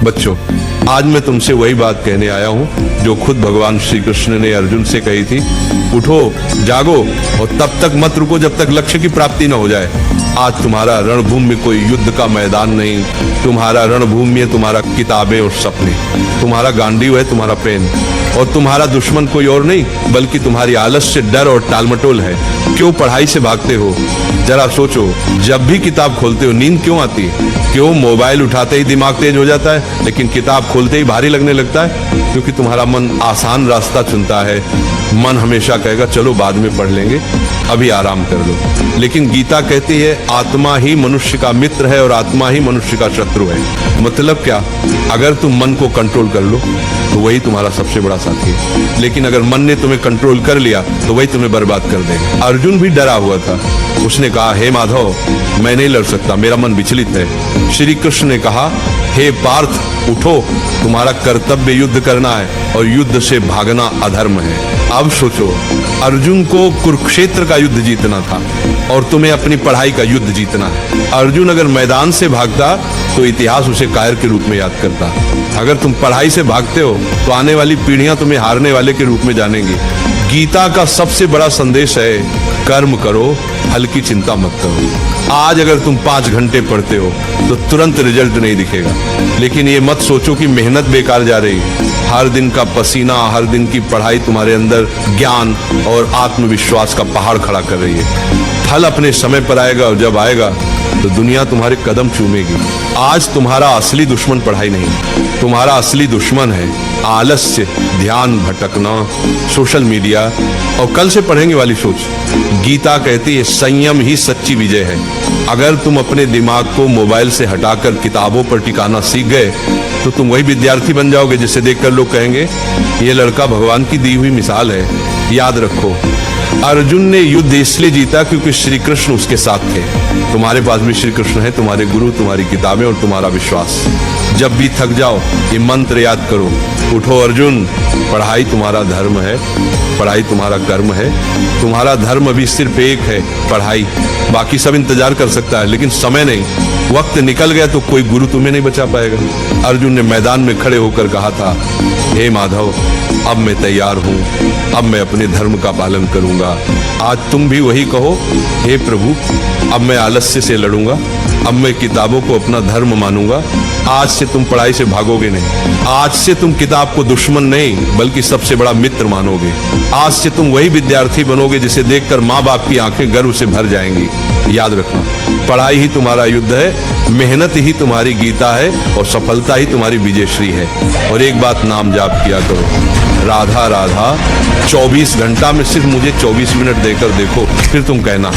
बच्चों, आज मैं तुमसे वही बात कहने आया हूँ जो खुद भगवान श्री कृष्ण ने अर्जुन से कही थी। उठो, जागो और तब तक मत रुको जब तक लक्ष्य की प्राप्ति न हो जाए। आज तुम्हारा रणभूमि में कोई युद्ध का मैदान नहीं, तुम्हारा रणभूमि है तुम्हारा किताबें और सपने, तुम्हारा गांडीव है तुम्हारा पेन, और तुम्हारा दुश्मन कोई और नहीं बल्कि तुम्हारी आलस्य, डर और टालमटोल है। क्यों पढ़ाई से भागते हो? जरा सोचो, जब भी किताब खोलते हो नींद क्यों आती है? क्यों मोबाइल उठाते ही दिमाग तेज हो जाता है लेकिन किताब खोलते ही भारी लगने लगता है? क्योंकि तुम्हारा मन आसान रास्ता चुनता है। मन हमेशा कहेगा चलो बाद में पढ़ लेंगे, अभी आराम कर लो। लेकिन गीता कहती है आत्मा ही मनुष्य का मित्र है और आत्मा ही मनुष्य का शत्रु है। मतलब क्या? अगर तुम मन को कंट्रोल कर लो तो वही तुम्हारा सबसे बड़ा साथी है, लेकिन अगर मन ने तुम्हें कंट्रोल कर लिया तो वही तुम्हें बर्बाद कर देगा। अर्जुन भी डरा हुआ था। उसने कहा, हे माधव, मैं नहीं लड़ सकता, मेरा मन विचलित है। श्री कृष्ण ने कहा, हे पार्थ, उठो, तुम्हारा कर्तव्य युद्ध करना है और युद्ध से भागना अधर्म है। अब सोचो, अर्जुन को कुरुक्षेत्र का युद्ध जीतना था और तुम्हें अपनी पढ़ाई का युद्ध जीतना है। अर्जुन अगर मैदान से भागता तो इतिहास उसे कायर के रूप में याद करता। अगर तुम पढ़ाई से भागते हो तो आने वाली पीढ़ियां तुम्हें हारने वाले के रूप में जानेंगी। गीता का सबसे बड़ा संदेश है, कर्म करो, फल की चिंता मत करो। आज अगर तुम 5 घंटे पढ़ते हो तो तुरंत रिजल्ट नहीं दिखेगा, लेकिन ये मत सोचो कि मेहनत बेकार जा रही है। हर दिन का पसीना, हर दिन की पढ़ाई तुम्हारे अंदर ज्ञान और आत्मविश्वास का पहाड़ खड़ा कर रही है। फल अपने समय पर आएगा और जब आएगा तो दुनिया तुम्हारे कदम चूमेगी। आज तुम्हारा असली दुश्मन पढ़ाई नहीं, तुम्हारा असली दुश्मन है आलस्य, ध्यान भटकना, सोशल मीडिया और कल से पढ़ेंगे वाली सोच। गीता कहती है संयम ही सच्ची विजय है। अगर तुम अपने दिमाग को मोबाइल से हटाकर किताबों पर टिकाना सीख गए तो तुम वही विद्यार्थी बन जाओगे जिसे देखकर लोग कहेंगे ये लड़का भगवान की दी हुई मिसाल है। याद रखो, अर्जुन ने युद्ध इसलिए जीता क्योंकि श्री कृष्ण उसके साथ थे। तुम्हारे पास भी श्री कृष्ण है, तुम्हारे गुरु, तुम्हारी किताबें और तुम्हारा विश्वास। जब भी थक जाओ ये मंत्र याद करो, उठो अर्जुन, पढ़ाई तुम्हारा धर्म है, पढ़ाई तुम्हारा कर्म है। तुम्हारा धर्म अभी सिर्फ एक है, पढ़ाई। बाकी सब इंतजार कर सकता है लेकिन समय नहीं। वक्त निकल गया तो कोई गुरु तुम्हें नहीं बचा पाएगा। अर्जुन ने मैदान में खड़े होकर कहा था, हे माधव, अब मैं तैयार हूँ, अब मैं अपने धर्म का पालन करूंगा। आज तुम भी वही कहो, हे प्रभु, अब मैं आलस्य से लड़ूंगा, अब मैं किताबों को अपना धर्म मानूंगा। आज से तुम पढ़ाई से भागोगे नहीं, आज से तुम किताब को दुश्मन नहीं बल्कि सबसे बड़ा मित्र मानोगे। आज से तुम वही विद्यार्थी बनोगे जिसे देखकर माँ बाप की आंखें गर्व से भर जाएंगी। याद रखना, पढ़ाई ही तुम्हारा युद्ध है, मेहनत ही तुम्हारी गीता है और सफलता ही तुम्हारी विजयश्री है। और एक बात नाम जाप किया करो, राधा राधा। 24 घंटा में सिर्फ मुझे 24 मिनट देकर देखो, फिर तुम कहना।